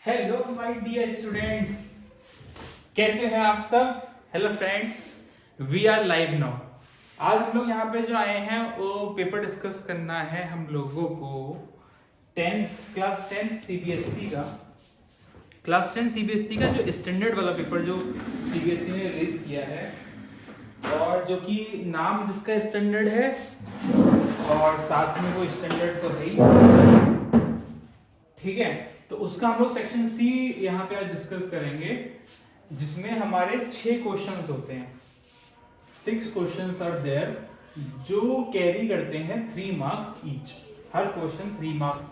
Hello my dear students, कैसे हैं आप सब। Hello friends, we are live now. आज हम लोग यहाँ पे जो आए हैं वो पेपर डिस्कस करना है हम लोगों को 10th क्लास 10 सीबीएसई का जो स्टैंडर्ड वाला पेपर जो सीबीएसई ने रिलीज किया है, और जो कि नाम जिसका स्टैंडर्ड है और साथ में वो स्टैंडर्ड तो है ही, ठीक है। तो उसका हम लोग सेक्शन सी यहाँ पे आज डिस्कस करेंगे, जिसमें हमारे 6 क्वेश्चंस होते हैं। 6 क्वेश्चंस आर देयर जो कैरी करते हैं 3 मार्क्स ईच। हर क्वेश्चन 3 मार्क्स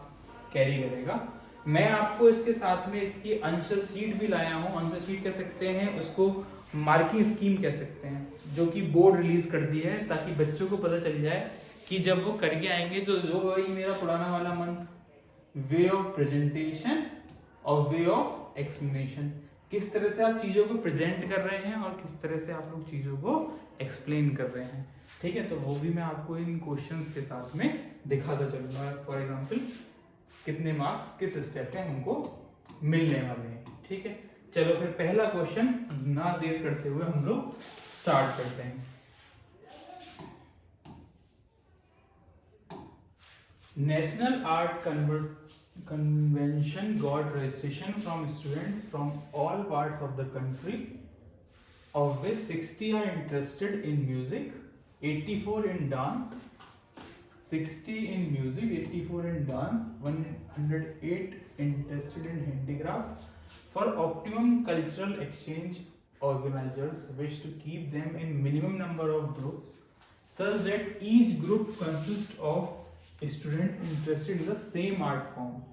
कैरी करेगा। मैं आपको इसके साथ में इसकी आंसर शीट भी लाया हूँ। आंसर शीट कह सकते हैं उसको, मार्किंग स्कीम कह सकते हैं, जो कि बोर्ड रिलीज कर दी है, ताकि बच्चों को पता चल जाए कि जब वो करके आएंगे तो जो वही मेरा पुराना वाला मंथ, वे ऑफ प्रेजेंटेशन और वे ऑफ एक्सप्लेनेशन, किस तरह से आप चीजों को प्रेजेंट कर रहे हैं और किस तरह से आप लोग चीजों को एक्सप्लेन कर रहे हैं, ठीक है। तो वो भी मैं आपको इन क्वेश्चंस के साथ में दिखाता चलूंगा। फॉर एग्जांपल कितने मार्क्स किस स्टेप पे हमको मिलने वाले हैं, ठीक है। चलो फिर पहला क्वेश्चन ना देर करते हुए हम लोग स्टार्ट करते हैं। National art convention got registration from students from all parts of the country, of which 60 are interested in music, 84 in dance, 60 in music, 84 in dance, 108 interested in handicraft. For optimum cultural exchange, organizers wish to keep them in minimum number of groups such that each group consists of student interested in the same art form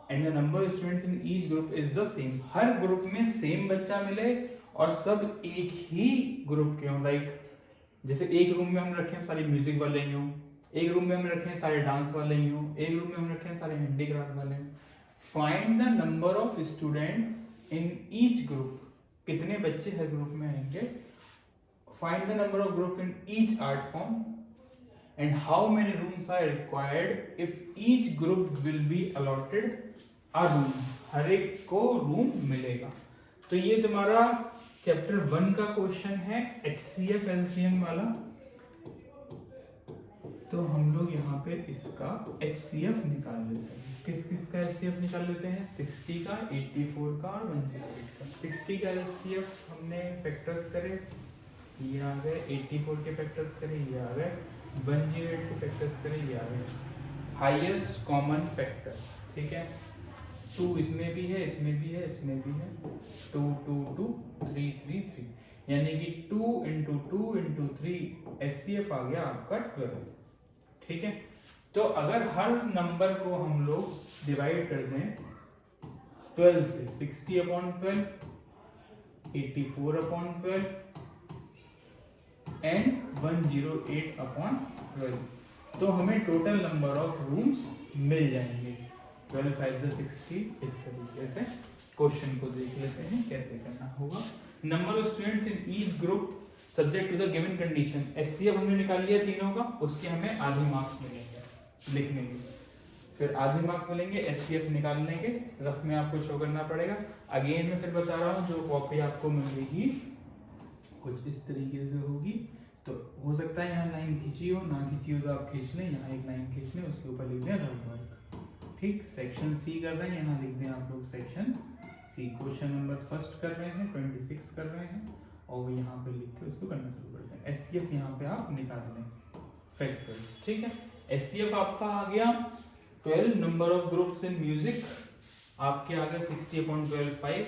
and the number of students in each group is the same. Her group में same बच्चा मिले और सब एक ही group के हों। Like जैसे एक रूम में हम रखे सारे म्यूजिक वाले ही हों, एक रूम में हम रखे सारे डांस वाले ही हों, एक रूम में हम रखे सारे हैंडीक्राफ्ट वाले हों। Find the number of students in each group, कितने बच्चे हर ग्रुप में आएंगे। Find the number of group in each art form and how many rooms are required if each group will be allotted a room, हर एक को room मिलेगा। तो ये तुम्हारा चैप्टर 1 का क्वेश्चन है, HCF LCM वाला। तो हम लोग यहाँ पे इसका HCF निकाल लेते हैं। किस किस का HCF निकाल लेते हैं? 60 का, 84 का और 108 का। 60 का HCF हमने फैक्टर्स करे, ये आ गए। 84 के फैक्टर्स करे, ये आ गए। 108 के फैक्टर्स करें, ये आ गए। हाईएस्ट कॉमन फैक्टर, ठीक है। 2 इसमें भी है, इसमें भी है, इसमें भी है। 2 2 2 3 3 3, यानी कि 2 × 2 × 3 HCF आ गया आपका 12, ठीक है। तो अगर हर नंबर को हम लोग डिवाइड कर दें 12 से, 60/12, 84/12 एंड 108/12, तो हमें टोटल नंबर ऑफ रूम्स मिल जाएंगे। 12 5 से 60। इस तरीके से क्वेश्चन को देख लेते हैं कैसे करना होगा। Number of students in each group subject to the given condition. HCF हमने निकाल लिया तीनों का, उसके हमें आधे मार्क्स मिलेंगे लिखने के, फिर आधे मार्क्स मिलेंगे। HCF निकालने के रफ में आपको शो करना पड़ेगा। अगेन मैं फिर बता रहा हूँ, जो कॉपी आपको मिलेगी कुछ इस तरीके से होगी। तो हो सकता है यहाँ लाइन खींची हो, ना खींची हो तो आप खींच लें। यहाँ एक लाइन खींच लें, उसके ऊपर लिख दें रफ वर्क, ठीक। सेक्शन सी कर रहे हैं, यहाँ लिख दें आप लोग section C. Question number first कर रहे हैं, 26 कर रहे हैं, और यहाँ पे लिख के उसको करना शुरू करते हैं। HCF यहाँ पे आप निकाल लें फैक्टर्स, ठीक है। HCF आपका आ गया 12। Number of groups in music आपके आ गए 60/12 5,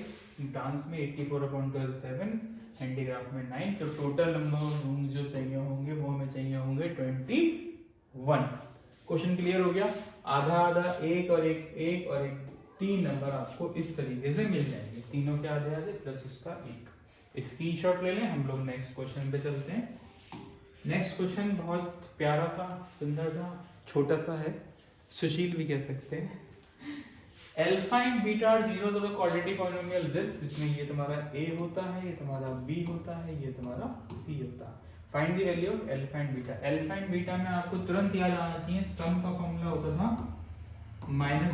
डांस में 84/12 7, हैंडीक्राफ्ट में 9। तो टोटल नंबर ऑफ रूम्स जो चाहिए होंगे वो हमें चाहिए होंगे 21। क्वेश्चन क्लियर हो गया। आधा आधा, एक और एक और एक, 3 नंबर आपको इस तरीके से मिल जाएंगे, तीनों के आधे आधे प्लस इसका एक। स्क्रीनशॉट ले लें। हम लोग नेक्स्ट क्वेश्चन पे चलते हैं। नेक्स्ट क्वेश्चन बहुत प्यारा सा, सुंदर सा, छोटा सा है, सुशील भी कह सकते हैं। Alpha and beta are zeroes of the quadratic polynomial this, जिसमें ये तुम्हारा a होता है, ये तुम्हारा b होता है, ये तुम्हारा c होता है। Find the value of alpha and beta. Alpha and beta में आपको तुरंत याद आना चाहिए, सम का फॉर्मूला होता था -d/n।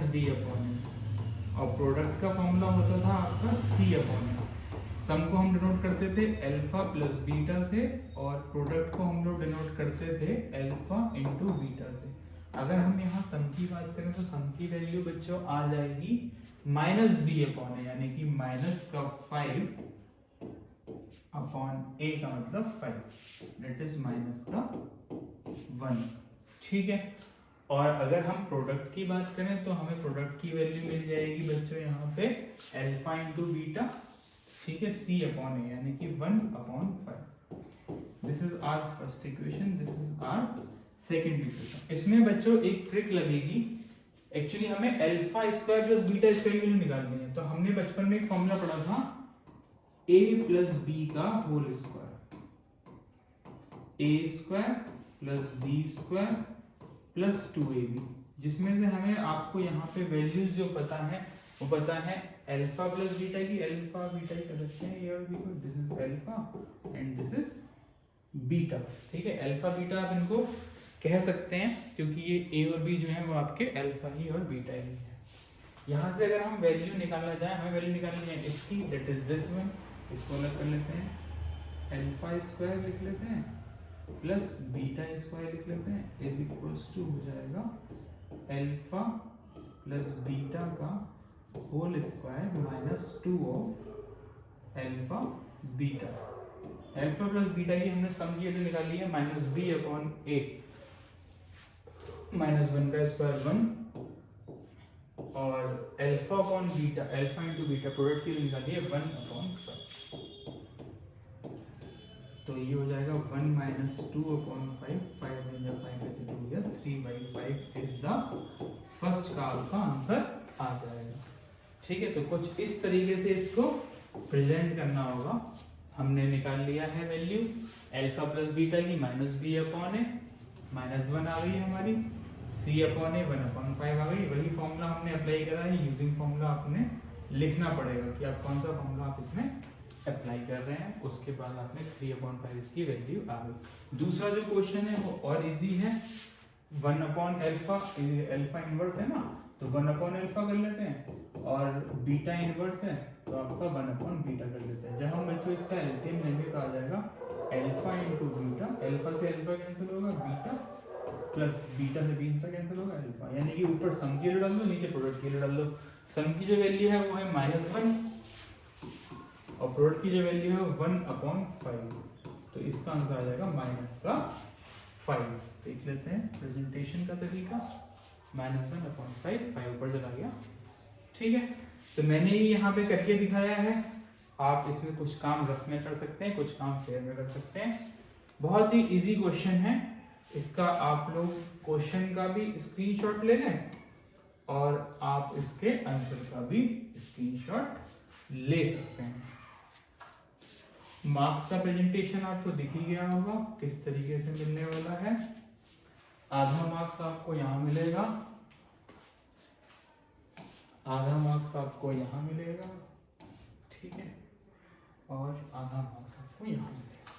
और प्रोडक्ट का फॉर्मूला होता था आपका C अपॉन ए। सम को हम डिनोट करते थे अल्फा प्लस बीटा से और प्रोडक्ट को हम लोग डिनोट करते थे अल्फा इंटू बीटा से। अगर हम यहाँ सम की बात करें तो सम की वैल्यू बच्चों आ जाएगी माइनस बी अपॉन ए, यानी कि माइनस का 5 अपॉन ए का मतलब 5, दैट इज माइनस का 1। ठीक है। और अगर हम प्रोडक्ट की बात करें तो हमें प्रोडक्ट की वैल्यू मिल जाएगी बच्चों यहाँ पे अल्फा इंटू बीटा, ठीक है, C अपॉन ए, यानी कि 1 upon 5। This is our first equation, this is our second equation. इसमें बच्चों एक ट्रिक लगेगी। एक्चुअली हमें alpha square plus beta square की वैल्यू निकालनी है। तो हमने बचपन में एक फॉर्मूला पढ़ा था a प्लस बी का whole square, a square plus B square plus 2ab, जिसमें से हमें आपको यहाँ पे वैल्यूज जो पता है वो पता है अल्फा प्लस बीटा की, अल्फा बीटा ही कर सकते हैं, ये और बी को, this is alpha and this is beta. ठीक है, अल्फा बीटा आप इनको कह सकते हैं क्योंकि ये ए और बी जो है वो आपके अल्फा ही और बीटा ही है। यहाँ से अगर हम वैल्यू निकालना चाहें, हमें वैल्यू निकालनी है इसकी, दैट इज दिस वन, इसको अलग कर लेते हैं, अल्फा स्क्वायर लिख लेते हैं प्लस बीटा स्क्वायर लिख लेते हैं, इज इक्वल्स टू हो जाएगा अल्फा प्लस बीटा का whole square minus 2 of alpha beta. Alpha plus beta की हमने सम की वैल्यू निकाली है minus B upon A, minus 1 का स्क्वायर 1, और alpha upon beta, alpha into beta product की वैल्यू निकाली है 1 अपॉन 5। तो ये हो जाएगा 1 माइनस 2 अपॉन 5, 5 में जब 5 में से 2 गया 3/5 इज द फर्स्ट का आपका आंसर आ जाएगा। ठीक है, तो कुछ इस तरीके से इसको प्रेजेंट करना होगा। हमने निकाल लिया है वैल्यू अल्फा प्लस बीटा की minus B upon A, minus 1 आ गई हमारी, C अपॉन ए 1 अपॉन 5 आ गई। वही फॉर्मूला हमने अप्लाई करा है, यूजिंग फॉर्मूला आपने लिखना पड़ेगा कि आप कौन सा फॉर्मूला आप इसमें अप्लाई कर रहे हैं। उसके बाद आपने 3/5 इसकी वैल्यू आ गई। दूसरा जो क्वेश्चन है वो और इजी है, 1 अपॉन अल्फा, अल्फा इनवर्स है ना, तो 1 अपॉन अल्फा कर लेते हैं, और बीटा इनवर्स है तो आपका 1 अपॉन बीटा कर लेते हैं। जब हम बच्चों इसका एलसीएम लेंगे तो आ जाएगा अल्फा इंटू बीटा, अल्फा से अल्फा कैंसिल होगा, बीटा प्लस बीटा से बीटा कैंसिल होगा, अल्फा, यानी कि ऊपर सम की वैल्यू डाल दो, नीचे प्रोडक्ट की वैल्यू डाल दो। सम की जो वैल्यू है वो है -1 और प्रोडक्ट की जो वैल्यू है 1 अपॉन 5, तो इसका आंसर आ जाएगा -5। देख लेते हैं प्रेजेंटेशन का तरीका, -1 अपॉन 5 ऊपर चला गया। ठीक है, तो मैंने ये यहाँ पे करके दिखाया है। आप इसमें कुछ काम रफ में कर सकते हैं, कुछ काम फेयर में कर सकते हैं। बहुत ही इजी क्वेश्चन है, इसका आप लोग क्वेश्चन का भी स्क्रीनशॉट ले लें और आप इसके आंसर का भी स्क्रीनशॉट ले सकते हैं। मार्क्स का प्रेजेंटेशन आपको दिख ही गया होगा किस तरीके से मिलने वाला है। आधा मार्क्स आपको यहाँ मिलेगा, आधा मार्क्स आपको यहाँ मिलेगा, ठीक है, और आधा मार्क्स आपको यहाँ मिलेगा।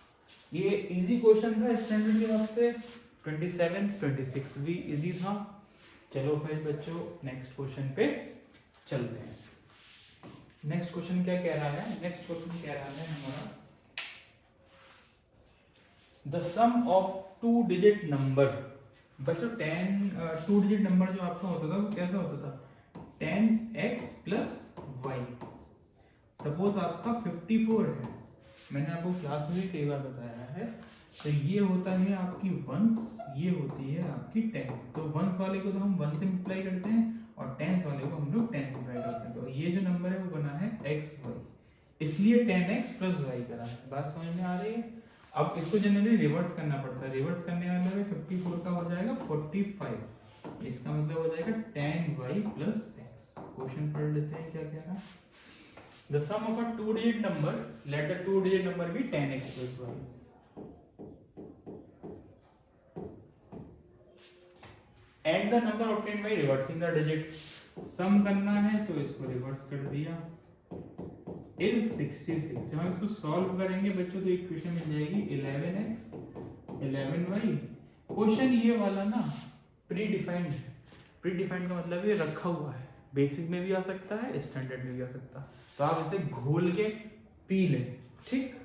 ये इजी क्वेश्चन था स्टैंडर्ड के हिसाब से, 27, 26 भी इजी था। चलो फिर बच्चों नेक्स्ट क्वेश्चन पे चलते हैं। नेक्स्ट क्वेश्चन क्या कह रहा है? नेक्स्ट क्वेश्चन कह रहा है हमारा the sum of 2 digit number. बच्चों 2 डिजिट नंबर जो आपका होता था वो कैसा होता था? 10x plus y। सपोज आपका 54 है, मैंने आपको क्लास में भी कई बार बताया है। तो ये होता है आपकी वंस, ये होती है आपकी टेंस। तो वंस वाले को तो हम 1 से मल्टीप्लाई करते हैं और टेंस वाले को हम लोग 10 से मल्टीप्लाई करते हैं। तो ये जो नंबर है वो बना है xy, इसलिए 10x प्लस y करा है। बात समझ में आ रही है? अब इसको जनरली रिवर्स करना पड़ता है। रिवर्स करने का मतलब 54 का हो जाएगा 45, इसका मतलब हो जाएगा 10y प्लस x। क्वेश्चन पढ़ लेते हैं क्या कह रहा है। The sum of a 2-digit number, let the 2-digit number be 10x plus y. And the number obtained by reversing the digits. सम करना है तो इसको रिवर्स कर दिया, is 66। जब हम इसको सॉल्व करेंगे बच्चों तो इक्वेशन मिल जाएगी 11x 11y। क्वेश्चन ये वाला ना प्री डिफाइंड है। प्री डिफाइंड का मतलब ये रखा हुआ है, बेसिक में भी आ सकता है, स्टैंडर्ड में भी आ सकता है, तो आप इसे घोल के पी लें, ठीक।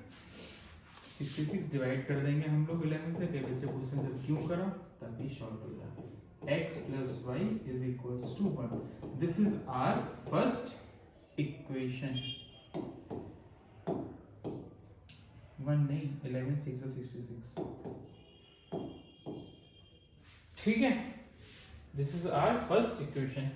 66 डिवाइड कर देंगे हम लोग 11 से, कई बच्चे पूछते हैं जब क्यों करा, तभी शॉर्ट हो जाए। x plus Y is equals to 1, this is our first equation. 1 नहीं, 11 6 और 66, ठीक है। This is our first equation.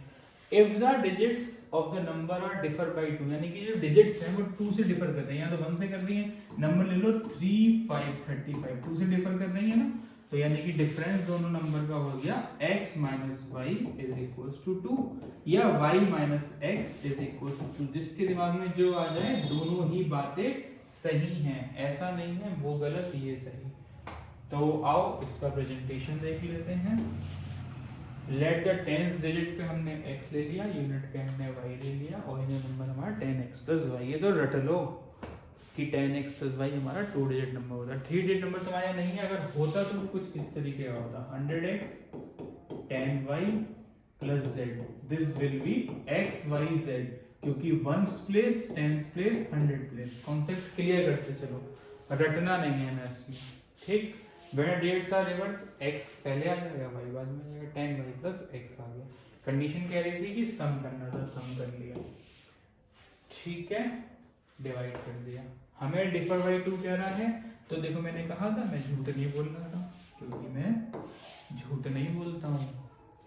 If the digits of the number are differ by 2, यानी कि जो डिजिट्स हैं वो 2 से डिफर कर रही हैं, या तो 1 से कर रही हैं। नंबर ले लो 3 5 35, 2 से डिफर कर रही है ना, तो यानी कि डिफरेंस दोनों नंबर का हो गया x minus Y is equals to 2 या y minus x is equals to 2। जिसके दिमाग में जो आ जाए, दोनों ही बातें सही हैं, ऐसा नहीं है वो गलत ये सही। तो आओ इसका प्रेजेंटेशन देख लेते हैं। लेट द टेंस डिजिट पे हमने x ले लिया, यूनिट पे हमने y ले लिया, और ये नंबर हमारा 10x प्लस वाई। ये तो रट लो कि 10x प्लस वाई हमारा 2 डिजिट नंबर होता है। 3 डिजिट नंबर तुम्हारा नहीं है, अगर होता तो कुछ इस तरीके का होता, 100x 10y plus z, this will be x y z, क्योंकि 1's place 10's place 100 place. Concept clear करते चलो, रटना नहीं है मैथ्स में, ठीक। When digits are reverse, x पहले आ जाएगा, y बाद में आ जाएगा, 10y प्लस x आ गया। कंडीशन कह रही थी कि सम करना था, सम कर लिया, ठीक है, डिवाइड कर दिया। हमें डिफर बाय 2 कह रहा है, तो देखो मैंने कहा था मैं झूठ नहीं बोल रहा था, क्योंकि मैं झूठ नहीं बोलता हूँ।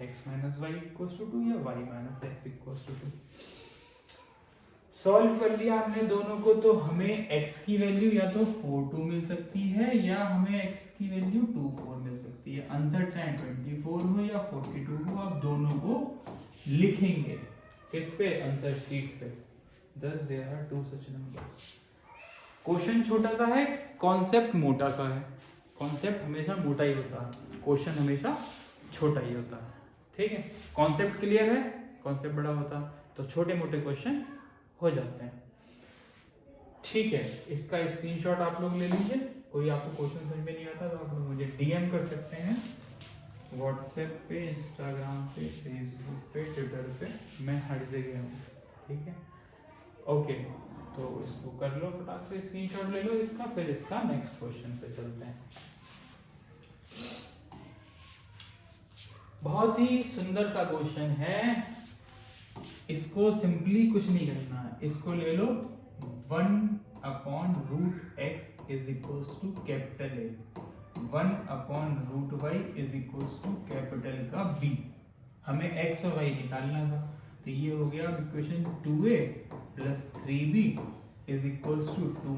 x minus Y equals to 2 या y minus x equals to 2। Solve कर लिया हमने दोनों को, तो हमें x की वैल्यू या तो 42 मिल सकती है, या हमें x की वैल्यू 24 मिल सकती है। आंसर चाहे 24 हो या 42 हो, आप दोनों को लिखेंगे किस पे, आंसर शीट पे। Thus there are 2 such numbers। Question छोटा सा है, कॉन्सेप्ट मोटा सा है। कॉन्सेप्ट हमेशा मोटा ही होता है, क्वेश्चन हमेशा छोटा ही होता है, ठीक है। कॉन्सेप्ट क्लियर है, कॉन्सेप्ट बड़ा होता तो छोटे मोटे क्वेश्चन हो जाते हैं, ठीक है। इसका स्क्रीनशॉट आप लोग ले लीजिए। कोई आपको क्वेश्चन समझ में नहीं आता तो आप लोग मुझे डीएम कर सकते हैं, व्हाट्सएप पे, इंस्टाग्राम पे, फेसबुक पे, ट्विटर पे, मैं हर जगह हूँ, ठीक है। ओके, तो इसको कर लो फटाक से, स्क्रीनशॉट ले लो इसका, फिर इसका नेक्स्ट क्वेश्चन पे चलते हैं। बहुत ही सुंदर सा क्वेश्चन है, इसको सिंपली कुछ नहीं करना है, इसको ले लो 1/√x is equals to capital A, 1/√y is equals to capital का B। हमें x और y निकालना था, तो ये हो गया equation 2a plus 3b is equals to 2,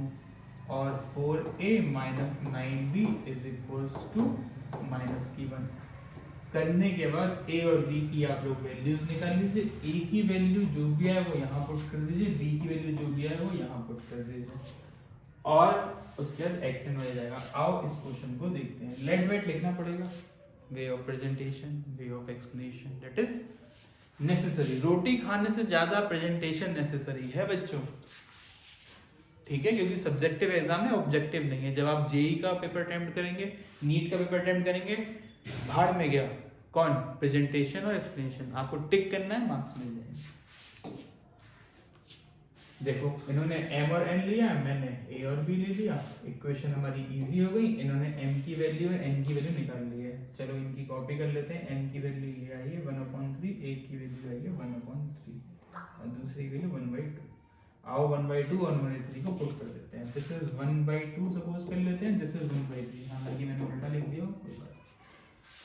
और 4a minus 9b is equals to minus की 1। करने के बाद a और b की आप लोग वैल्यूज निकाल लीजिए। a की वैल्यू जो भी है वो यहाँ पुट कर दीजिए, b की वैल्यू जो भी है वो यहाँ पुट कर दीजिए, और उसके बाद x एंड y जाएगा। आओ इस क्वेश्चन को देखते हैं। लेट वेट लिखना पड़ेगा, way of presentation, way of explanation, that is necessary. रोटी खाने से ज्यादा प्रेजेंटेशन नेसेसरी है बच्चों, ठीक है, क्योंकि सब्जेक्टिव एग्जाम है, ऑब्जेक्टिव नहीं है। जब आप जेई का पेपर अटेम्प्ट करेंगे, नीट का पेपर अटेम्प्ट करेंगे, भाड़ में गया कौन, प्रेजेंटेशन और एक्सप्लेनेशन, आपको टिक करना है, मार्क्स मिल जाएंगे। देखो इन्होंने m और n लिया, मैंने a और b ले लिया, इक्वेशन हमारी इजी हो गई। इन्होंने m की वैल्यू है, n की वैल्यू निकाल ली है, चलो इनकी कॉपी कर लेते हैं। m की वैल्यू ये आई है 1/3, a की वैल्यू आई है 1/3, और दूसरी वैल्यू 1/2। आओ 1/2 और 1/3 को पुट कर देते हैं। दिस इज 1/2 सपोज कर लेते हैं, दिस इज 1/3, हालांकि मैंने उल्टा लिख दिया, कोई बात।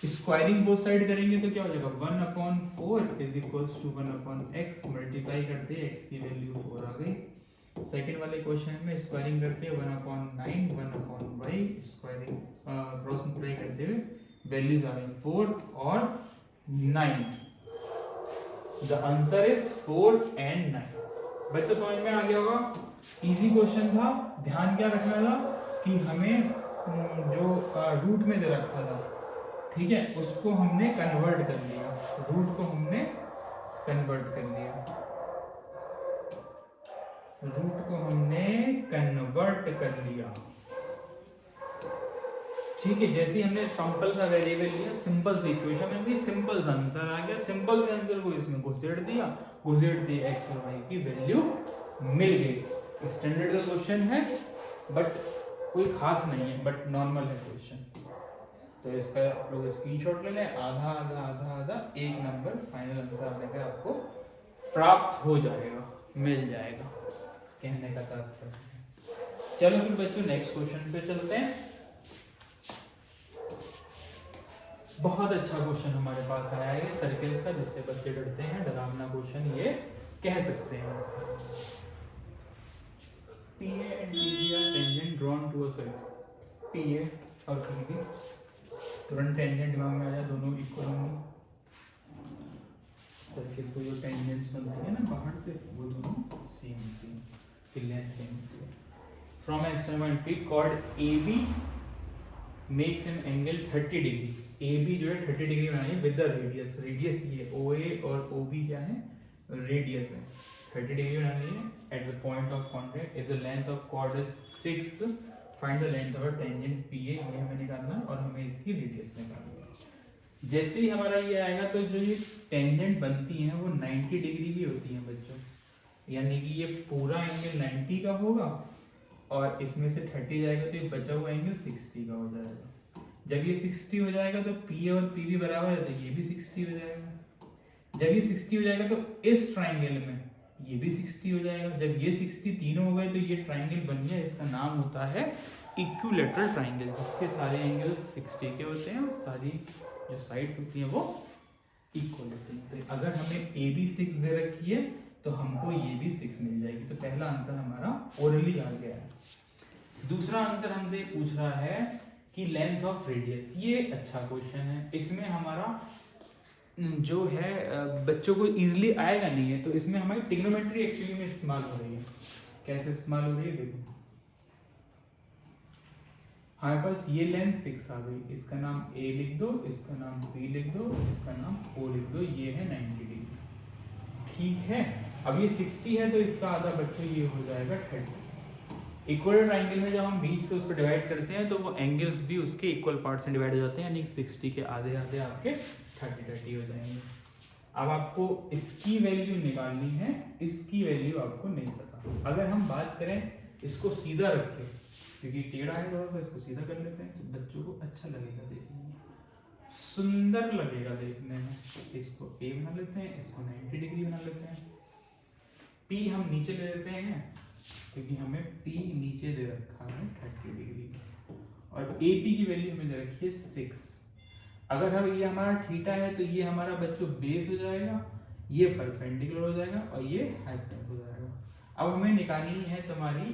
स्क्वायरिंग बोथ साइड करेंगे तो क्या हो जाएगा, 1/4 is equals to 1/x, multiply करते हैं x की वैल्यू 4 आ गई। सेकंड वाले क्वेश्चन में स्क्वायरिंग करते हैं 1/9, 1/y, स्क्वायरिंग क्रॉस मल्टीप्लाई करते हुए वैल्यूज आ गई 4 और 9। The answer is 4 and 9। बच्चों समझ में आ गया होगा, इजी क्वेश्चन था। ध्यान क्या रखना था कि हमें जो रूट में दे रखा था, ठीक है, उसको हमने कन्वर्ट कर लिया, रूट को हमने कन्वर्ट कर लिया, रूट को हमने कन्वर्ट कर लिया, ठीक है, जैसे ही हमने सिंपल सा वेरिएबल लिया, सिंपल सी इक्वेशन में भी सिंपल सा आंसर आ गया, सिंपल से आंसर को इसमें घुसेड़ दिया एक्स और वाई की वैल्यू मिल गई। स्टैंडर्ड का क्वेश्चन है बट कोई खास नहीं है, बट नॉर्मल है क्वेश्चन। तो इसका आप लोग स्क्रीनशॉट ले लें, आधा आधा आधा आधा एक नंबर फाइनल आंसर आने पे आपको प्राप्त हो जाएगा, मिल जाएगा, कहने का तात्पर्य। चलो फिर बच्चों नेक्स्ट क्वेश्चन पे चलते हैं। बहुत अच्छा क्वेश्चन हमारे पास आया है सर्कल्स का, जिससे बच्चे डरते हैं, डरावना क्वेश्चन ये कह सकते हैं। PA and PB are tangent drawn to a circle। PA और PB तुरंत टेंजेंट दिमाग में आ जाए, दोनों इक्वल होंगे। सर्किल को जो टेंजेंट्स बनती है ना बाहर से, वो दोनों सेम होती हैं, फिर लेंथ सेम होती है। From external point called AB makes an angle 30 degree. AB जो है 30 डिग्री बनाइए विद द रेडियस। रेडियस ये OA और OB क्या है, रेडियस है। 30 डिग्री बनानी है at the point of contact if the length of chord is 6, find the length of tangent PA। ये हमें निकालना और हमें इसकी रेडियस निकालनी है। जैसे ही हमारा ये आएगा तो जो ये टेंजेंट बनती हैं वो 90 डिग्री की होती हैं बच्चों, यानी कि ये पूरा एंगल 90 का होगा और इसमें से 30 जाएगा तो ये बचा हुआ एंगल 60 का हो जाएगा। जब ये 60 हो जाएगा तो PA और PB बराबर है, तो ये भी 60 हो जाएगा। जब ये 60 हो जाएगा तो इस ट्राइंगल में ये भी 60 हो जाएगा। जब ये 60 तीनों हो गए तो ये ट्राइंगल बन गया, इसका नाम होता है इक्विलैटरल ट्राइंगल, जिसके सारे एंगल्स 60 के होते हैं और सारी जो साइड्स होती हैं वो इक्वल होती हैं। तो अगर हमें AB 6 दे रखी है तो हमको ये भी 6 मिल जाएगी। तो पहला आंसर हमारा ओरली आ गया है। दूसरा आंसर हमसे पूछ रहा है कि लेंथ ऑफ रेडियस। ये अच्छा क्वेश्चन है, इसमें हमारा जो है बच्चों को इजीली आएगा नहीं है, तो इसमें हमारी ट्रिग्नोमेट्री एक्चुअली में इस्तेमाल हो रही है। कैसे इस्तेमाल हो रही है देखो, हमारे पास ये लेंथ 6 आ गई, इसका नाम A लिख दो, इसका नाम B लिख दो, इसका नाम O लिख दो, ये है 90 डिग्री। ठीक है, अब ये 60 है तो इसका आधा बच्चों ये हो जाएगा 30। इक्वल ट्राइंगल में जब हम 20 से उसको डिवाइड करते हैं तो वो एंगल्स भी उसके इक्वल पार्ट से डिवाइड हो जाते हैं, यानी 60 के आधे आधे आपके 30 हो जाएंगे। अब आपको इसकी वैल्यू निकालनी है, इसकी वैल्यू आपको नहीं पता। अगर हम बात करें इसको सीधा रख के, क्योंकि टेढ़ा है थोड़ा सा, इसको सीधा कर लेते हैं तो बच्चों को अच्छा लगेगा देखने में, सुंदर लगेगा देखने में। इसको A बना लेते हैं, इसको 90 डिग्री बना लेते हैं। P हम नीचे ले लेते हैं क्योंकि हमें P नीचे दे रखा है 30 डिग्री, और AP की वैल्यू हमें दे रखी है 6। अगर हम ये हमारा थीटा है तो ये हमारा बच्चों बेस हो जाएगा, ये परपेंडिकुलर हो जाएगा और ये हाइपोटेन्यूज हो जाएगा। अब हमें निकालनी है तुम्हारी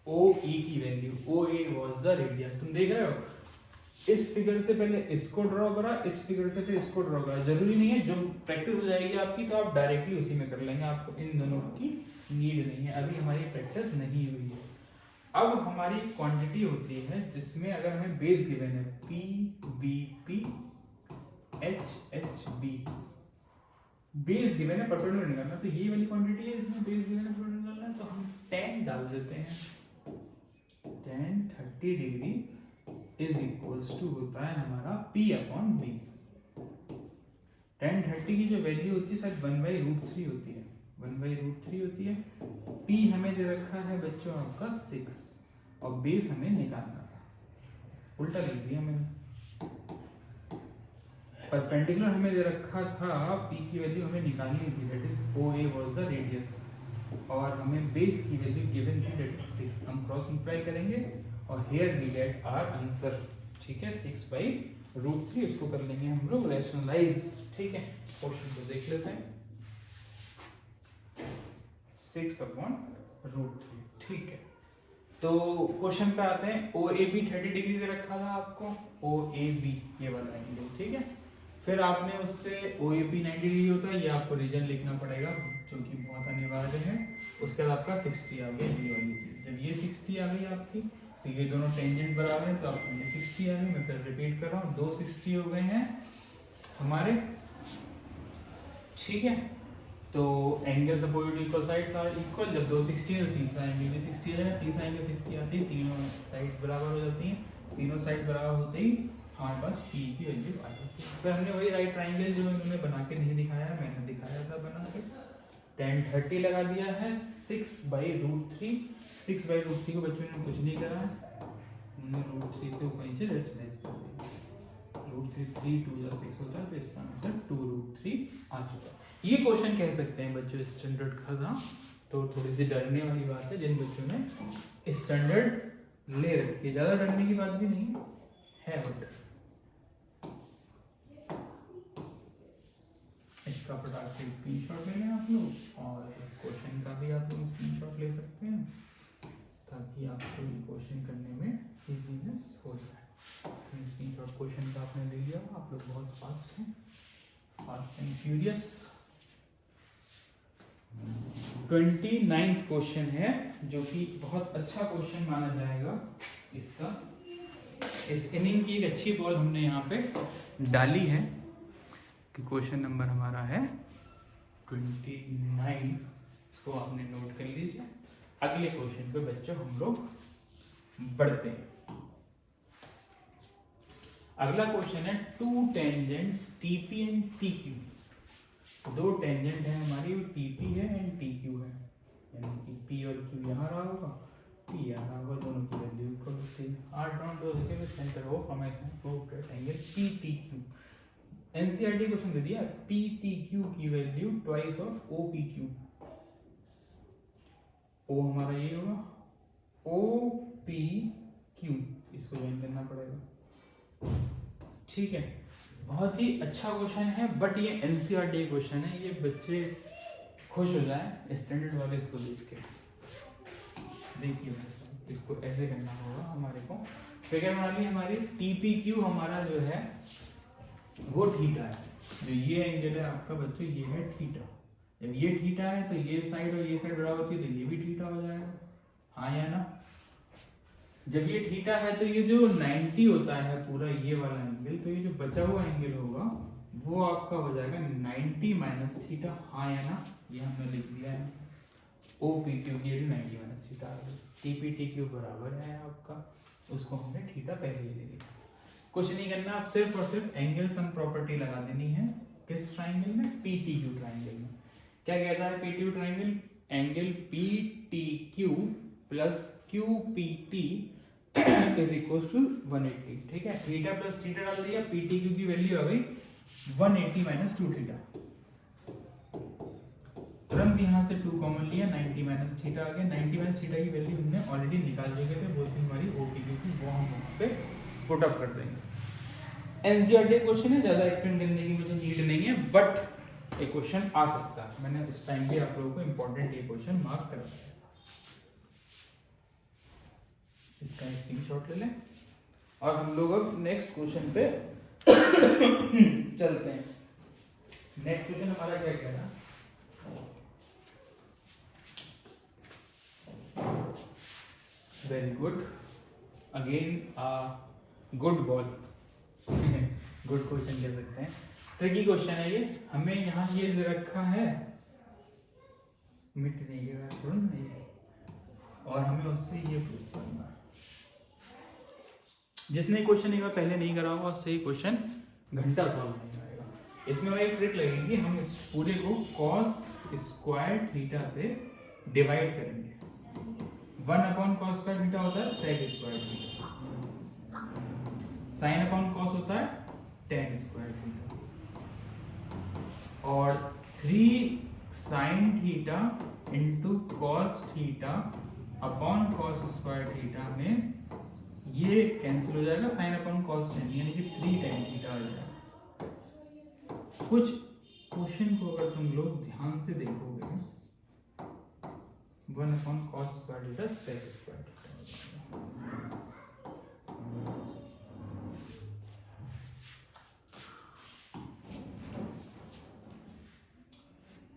OE की value. OA was the radius. तुम देख रहे हो इस फिगर से पहले इसको ड्रॉ करा, इस फिगर से फिर इसको ड्रॉ करा। जरूरी नहीं है, जो प्रैक्टिस हो जाएगी आपकी तो आप डायरेक्टली उसी में कर लेंगे, आपको इन दोनों की नीड नहीं है, अभी हमारी प्रैक्टिस नहीं हुई है। अब हमारी क्वांटिटी होती है जिसमें अगर हमें बेस गिवन है PBP HHB, बेस गिवन है, परपेंडिकुलर निकालना, तो ये वाली क्वांटिटी है, इसमें बेस गिवन है, परपेंडिकुलर निकालना है, तो हम tan डाल देते हैं। tan 30 degree is equals to होता है हमारा P/B। tan 30 की जो वैल्यू होती है शायद 1/√3 होती है, 1/√3 होती है। P हमें दे रखा है बच्चों आपका 6 और बेस हमें निकालना था, उल्टा लिख दिया मैंने। परपेंडिकुलर हमें दे रखा था, P की वैल्यू हमें निकालनी थी, that is OA was the radius, और हमें बेस की वैल्यू गिवन थी, दैट इज 6। हम क्रॉस मल्टीप्लाई करेंगे और here we get our answer. ठीक है, 6/√3 इसको कर लेंगे हम लोग रैशनलाइज। ठीक है, क्वेश्चन को देख लेते हैं। 6/√3। ठीक है, तो क्वेश्चन पे आते हैं। OAB 30 डिग्री दे रखा था आपको, OAB ये वाला एंगल। ठीक है, फिर आपने उससे OAB 90 डिग्री होता है, ये आपको रीजन लिखना पड़ेगा जो कि बहुत अनिवार्य है। उसके बाद आपका 60 आ गया, ये वाली चीज। जब ये 60 आ गई आपकी तो ये दोनों टेंजेंट बराबर हैं, तो आपको ये 60 आ गई। मैं फिर रिपीट कर रहा हूँ, 2 60 हो गए हैं हमारे। ठीक है, तो angles opposite equal sides are equal. जब 2 60 है तो तीसरा एंगल भी 60 आ जाएगा, तीसरा एंगल 60 आती है, तीनों साइड्स बराबर हो जाती हैं, तीनों साइड बराबर होते ही हमारे पास पी की वैल्यू आ जाती है। फिर हमने वही राइट ट्राइंगल जो इन्होंने बना के नहीं दिखाया, मैंने दिखाया था बना के, tan 30 लगा दिया है 6/√3। 6/√3 को बच्चों ने कुछ नहीं करा है, हमने √3 से ऊपर नीचे लेस कर दिया। √3 3 2 जा 6 होता है, तो इसका आंसर 2√3 आ चुका। ये क्वेश्चन कह सकते हैं बच्चों स्टैंडर्ड का था, तो थोड़ी सी डरने वाली बात है जिन बच्चों ने स्टैंडर्ड ले रखी है, ज्यादा डरने की बात भी नहीं है बट इसका फटाक से स्क्रीनशॉट ले लें आप लोग, और इस क्वेश्चन का भी आप लोग स्क्रीनशॉट ले सकते हैं ताकि आपको ये क्वेश्चन करने में इजीनेस हो जाए। स्क्रीनशॉट क्वेश्चन का आपने ले लिया, आप लोग बहुत फास्ट हैं, fast and furious. 29th question है जो कि बहुत अच्छा क्वेश्चन माना जाएगा इसका। इस इनिंग की एक अच्छी बॉल हमने यहाँ पे डाली है कि क्वेश्चन नंबर हमारा है 29, इसको आपने नोट कर लीजिए। अगले क्वेश्चन पे बच्चों हम लोग बढ़ते हैं। अगला क्वेश्चन है 2 टेंजेंट्स TP एंड TQ। दो टेंजेंट है हमारी, TP है एंड TQ है, यानी कि P और Q यहाँ रहा होगा, P यहाँ रहा होगा, दोनों की वैल्यू इक्वल होती है। R डॉट दो देखें सेंटर हो from angle PTQ। NCERT question दे दिया, PTQ की value twice of OPQ। O हमारा ये होगा, OPQ, इसको ज्वाइन करना पड़ेगा, ठीक है। बहुत ही अच्छा क्वेश्चन है, बट ये एनसीईआरटी क्वेश्चन है, ये बच्चे खुश हो जाए स्टैंडर्ड वाले इसको देख के। देखिए इसको ऐसे करना होगा, हमारे को फिगर बना ली हमारी, TPQ हमारा जो है वो थीटा है, जो ये एंगल है आपका बच्चों ये है थीटा। जब ये थीटा है तो ये साइड और ये साइड बराबर होती है, तो ये भी थीटा हो जाएगा, हाँ या ना। जब ये थीटा है तो ये जो 90 होता है पूरा ये वाला एंगल, तो ये जो बचा हुआ एंगल होगा वो आपका हो जाएगा 90 माइनस थीटा, हाँ या ना। ये हमने लिख दिया है OPQ की 90 माइनस थीटा। TPTQ बराबर है आपका, उसको हमने थीटा पहले ही ले लिया। कुछ नहीं करना, आप सिर्फ और सिर्फ एंगल सम प्रॉपर्टी लगा देनी है। किस ट्राइंगल में? PTQ ट्राइंगल में। क्या कहता है PTQ triangle? Angle PTQ plus QPT is equal to 180, ठीक है। थीटा प्लस थीटा डाल दिया, PTQ की वैल्यू आ गई 180 माइनस 2 थीटा। तुरंत यहाँ से 2 कॉमन लिया, 90 माइनस थीटा आ गया। 90 माइनस थीटा की वैल्यू हमने ऑलरेडी निकाल दी थे, वो थी हमारी OPQ की, वो हम वहाँ पे पुट अप कर देंगे। एनसीईआरटी क्वेश्चन है, ज्यादा एक्सप्लेन करने की मुझे नीड नहीं है, बट एक क्वेश्चन आ सकता है। मैंने उस टाइम भी आप लोगों को इंपॉर्टेंट ये क्वेश्चन मार्क कर दिया। इसका स्क्रीनशॉट ले लें और हम लोग अब नेक्स्ट क्वेश्चन पे चलते हैं। नेक्स्ट क्वेश्चन हमारा क्या कह रहा है? Very good, again good ball, good question कह सकते हैं। ट्रिकी क्वेश्चन है ये। हमें यहाँ ये दे रखा है, मिट नहीं गया थोड़ा नहीं, और हमें उससे ये प्रूफ करना है। जिसने क्वेश्चन एक बार पहले नहीं करा होगा उससे ही क्वेश्चन घंटा सॉल्व नहीं आएगा। इसमें वही ट्रिक लगेगी, हम इस पूरे को cos स्क्वायर थीटा से डिवाइड करेंगे। 1 अपॉन cos स्क्वायर थीटा होता है sec square theta, sin upon cos होता है tan स्क्वायर थीटा, और 3 sin theta into cos theta upon cos square theta में ये कैंसिल हो जाएगा, sin अपॉन cos tan, यानी कि 3 tan थीटा आ जाएगा। कुछ क्वेश्चन को अगर तुम लोग ध्यान से देखोगे, 1 upon cos square theta sec square theta हो जाएगा।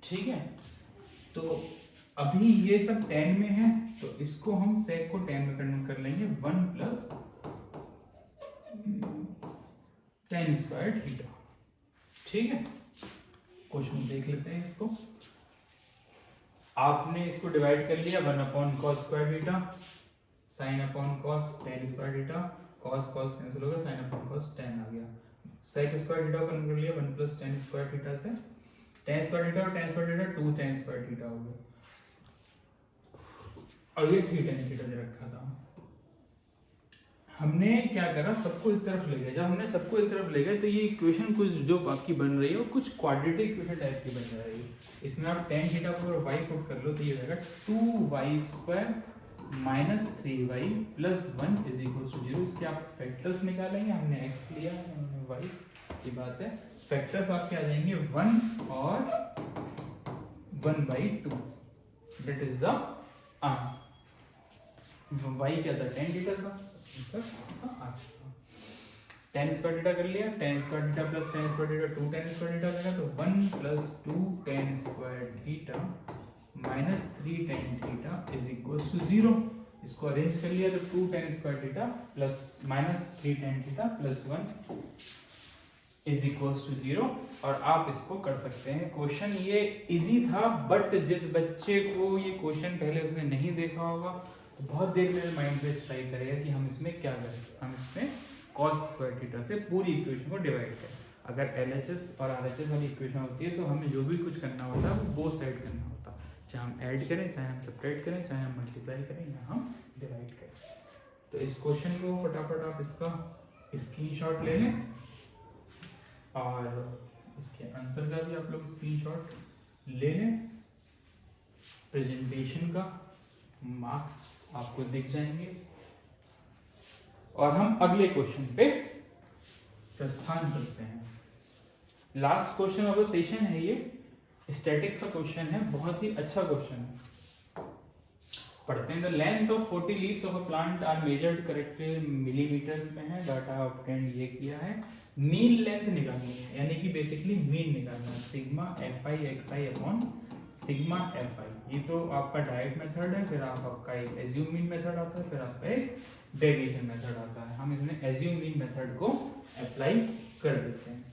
ठीक है, तो अभी ये सब tan में है, तो इसको हम sec को tan में कन्वर्ट कर लेंगे, 1 प्लस tan स्क्वायर थीटा। ठीक है, क्वेश्चन देख लेते हैं इसको। आपने इसको डिवाइड कर लिया, 1 upon cos square theta, sin upon cos tan square theta, cos cos cancel हो गया, sin अपॉन cos tan आ गया। sec स्क्वायर थीटा को कर लिया 1 प्लस tan स्क्वायर थीटा से, tan स्क्वायर थीटा और tan square theta 2 tan square theta हो गया, और ये 3 tan थीटा दे रखा था। हमने क्या करा, सबको इस तरफ ले गए। जब हमने सबको इस तरफ ले गए तो ये इक्वेशन कुछ जो आपकी बन रही है वो कुछ क्वाड्रेटिक इक्वेशन टाइप की बन रही है। इसमें आप tan थीटा को अगर y पुट कर लो तो ये रहेगा 2y² minus 3y plus 1 is equal to 0। इसके आप फैक्टर्स निकालेंगे, हमने x लिया हमने y की बात है। फैक्टर्स आपके आ जाएंगे 1 और 1/2, that is the answer. y क्या था, tan थीटा था, tan स्क्वायर थीटा कर लिया, tan square theta plus tan square theta 2 tan square theta लगा तो 1 plus 2 tan square theta minus 3 tan theta is equal to 0। इसको अरेंज कर लिया तो 2 tan square theta plus minus 3 tan theta plus 1 is equal to 0। और आप इसको कर सकते हैं। क्वेश्चन ये इजी था, बट जिस बच्चे को ये क्वेश्चन पहले उसने नहीं देखा होगा तो बहुत देर मेरे माइंड पे स्ट्राइक करेगा कि हम इसमें क्या करें। हम इसमें cos स्क्वायर थीटा से पूरी इक्वेशन को डिवाइड करें। अगर LHS और RHS वाली इक्वेशन होती है तो हमें जो भी कुछ करना होता है वो बोथ साइड करना होता, चाहे हम ऐड करें, चाहे हम सब्ट्रैक्ट करें, चाहे हम मल्टीप्लाई करें या हम डिवाइड करें। तो इस क्वेश्चन को फटाफट आप इसका स्क्रीनशॉट ले लें और इसके आंसर का भी आप लोग स्क्रीनशॉट ले लें। प्रेजेंटेशन का मार्क्स आपको दिख जाएंगे और हम अगले क्वेश्चन पे प्रस्थान करते हैं। Last question of the session है ये, स्टैटिक्स का क्वेश्चन है, बहुत ही अच्छा क्वेश्चन है। पढ़ते हैं। The length of 40 leaves of a plant are measured correctly millimetres में है। डाटा ऑब्टेन्ड ये किया है। मीन लेंथ निकालनी है, यानी कि बेसिकली मीन निकालना है, sigma fi xi upon sigma fi। ये तो आपका डायरेक्ट मेथड है, फिर आपका एक एज्यूम मीन मेथड आता है, फिर आपका एक डेविएशन मेथड आता है। हम इसमें एज्यूम मीन मेथड को अप्लाई कर देते हैं।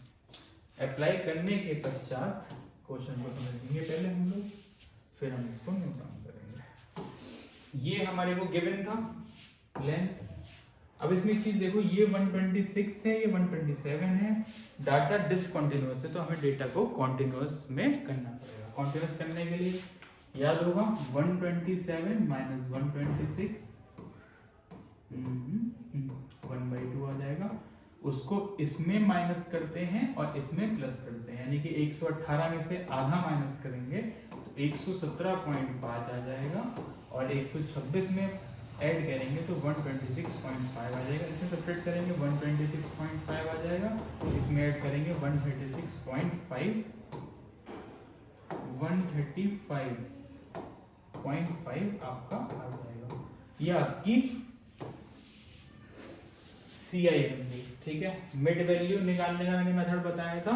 अप्लाई करने के पश्चात क्वेश्चन को समझेंगे पहले हम लोग, फिर हम इसको नोट डाउन करेंगे। ये हमारे को गिवन था लेंथ। अब इसमें एक चीज देखो, ये 126 है, ये 127 है। डाटा डिसकंटिन्यूअस है तो हमें डेटा को कॉन्टिन्यूअस में करना पड़ेगा। कॉन्टिन्यूअस करने के लिए याद होगा 127 माइनस 126 1/2 आ जाएगा। उसको इसमें माइनस करते हैं और इसमें प्लस करते हैं, यानी कि 118 में से आधा माइनस करेंगे तो 117.5 आ जाएगा, और 126 में ऐड करेंगे तो 126.5 आ जाएगा। इसमें सब्ट्रैक्ट करेंगे 126.5 आ जाएगा, इसमें ऐड करेंगे 135.5 आपका आ जाएगा। ये आपकी CI बन गई, ठीक है। मिड वैल्यू निकालने का मैंने मेथड बताया था,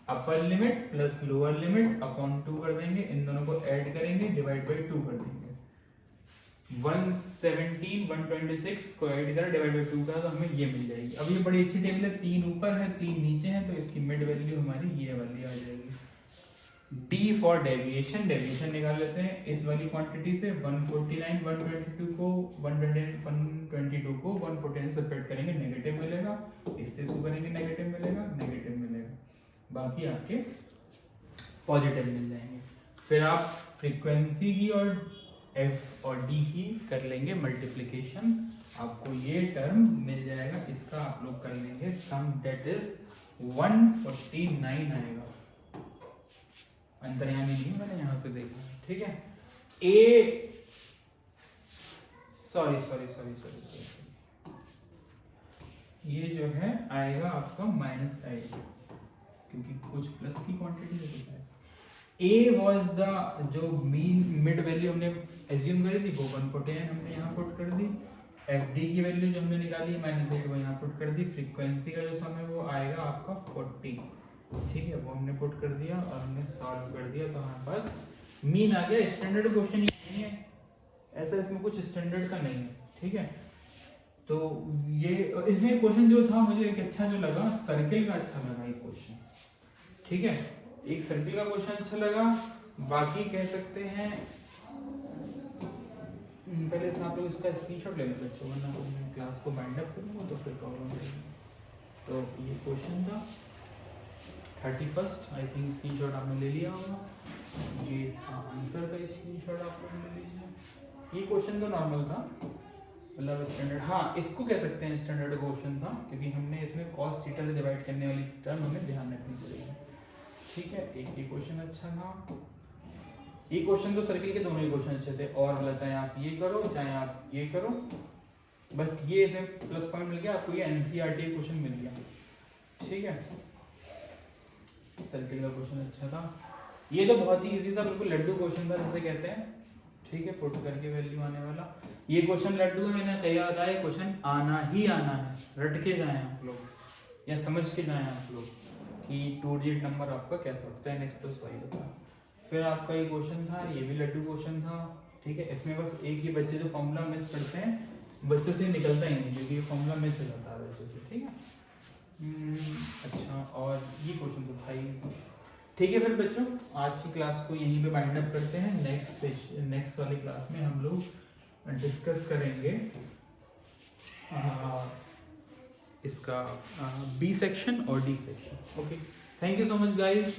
upper limit plus lower limit upon 2 कर देंगे, इन दोनों को ऐड करेंगे, डिवाइड बाई 2 कर देंगे। 117 126 को ऐड करें, डिवाइड बाई 2 का तो हमें ये मिल जाएगी। अब ये बड़ी अच्छी टेबल है, 3 ऊपर है 3 नीचे है, तो इसकी मिड वैल्यू हमारी ये वाली आ जाएगी। D फॉर डेविएशन, डेविएशन निकाल लेते हैं इस वाली क्वांटिटी से। 149 122 को 122 को 149 से सब्ट्रैक्ट करेंगे, नेगेटिव मिलेगा, इससे शुरू करेंगे नेगेटिव मिलेगा, नेगेटिव मिलेगा, बाकी आपके पॉजिटिव मिल जाएंगे। फिर आप फ्रीक्वेंसी की और F और D की कर लेंगे मल्टीप्लिकेशन, आपको ये टर्म मिल जाएगा। इसका आप लोग कर लेंगे सम, दैट इज 149 आएगा। अंतर्यामी नहीं, मैंने यहां से देखा, ठीक है। सॉरी ये जो है आएगा आपका माइनस का, क्योंकि कुछ प्लस की क्वांटिटी है। A वाज द जो मीन मिड वैल्यू हमने एज्यूम करी थी वो 149 हमने यहाँ पुट कर दी। FD की वैल्यू जो हमने निकाली -8 वो यहाँ पुट कर दी। फ्रीक्वेंसी का जो सम है वो आएगा आपका 40, ठीक है, वो हमने पुट कर दिया और हमने सॉल्व कर दिया, तो हमारे पास मीन आ गया। स्टैंडर्ड क्वेश्चन ही नहीं है ऐसा, इसमें कुछ स्टैंडर्ड का नहीं है, ठीक है। तो ये इसमें क्वेश्चन जो था मुझे एक अच्छा जो लगा, सर्किल का अच्छा लगा ये क्वेश्चन, ठीक है। एक सर्किल का क्वेश्चन अच्छा लगा, बाकी कह सकते हैं पहले से आप लोग इसका स्क्रीनशॉट ले लेते बच्चों, वरना मैं क्लास को बाइंड अप करूँगा तो फिर प्रॉब्लम होगी। तो ये क्वेश्चन था 31st, आई थिंक स्क्रीनशॉट आपने ले लिया होगा। ये इसका आंसर का स्क्रीनशॉट आप लोग ले लीजिए। ये क्वेश्चन तो नॉर्मल था, मतलब स्टैंडर्ड, हाँ इसको कह सकते हैं स्टैंडर्ड क्वेश्चन था, क्योंकि हमने इसमें कॉस थीटा से डिवाइड करने वाली टर्म हमें ध्यान रखनी पड़ेगी। ठीक है, एक ये क्वेश्चन अच्छा था। ये क्वेश्चन तो सर्किल के दोनों ही क्वेश्चन अच्छे थे, और वाला चाहे आप ये करो चाहे आप ये करो, बस ये इसे प्लस पॉइंट मिल गया आपको, ये एनसीईआरटी क्वेश्चन मिल गया। ठीक है, सर्किल का क्वेश्चन अच्छा था। ये तो बहुत ही इजी था, बिल्कुल लड्डू क्वेश्चन था जैसे कहते हैं। ठीक है, पुट करके वैल्यू आने वाला ये क्वेश्चन लड्डू है, मैंने कहा था ये क्वेश्चन आना ही आना है, रट के जाएं आप लोग या समझ के जाएं आप लोग कि 2 डिजिट नंबर आपका कैसा होता है, नेक्स्ट प्लस वाई होता है। फिर आपका ये क्वेश्चन था, ये भी लड्डू क्वेश्चन था। ठीक है, इसमें बस एक ही बच्चे जो फॉर्मूला मिस करते हैं, बच्चों से निकलता ही नहीं, क्योंकि ये फॉर्मूला मिस हो जाता है बच्चों से। ठीक है, अच्छा, और ये क्वेश्चन तो था ही। ठीक है, फिर बच्चों आज की क्लास को यहीं पे बाइंड अप करते हैं। नेक्स्ट वाली क्लास में हम लोग डिस्कस करेंगे इसका बी सेक्शन और D section. Okay, thank you so much guys.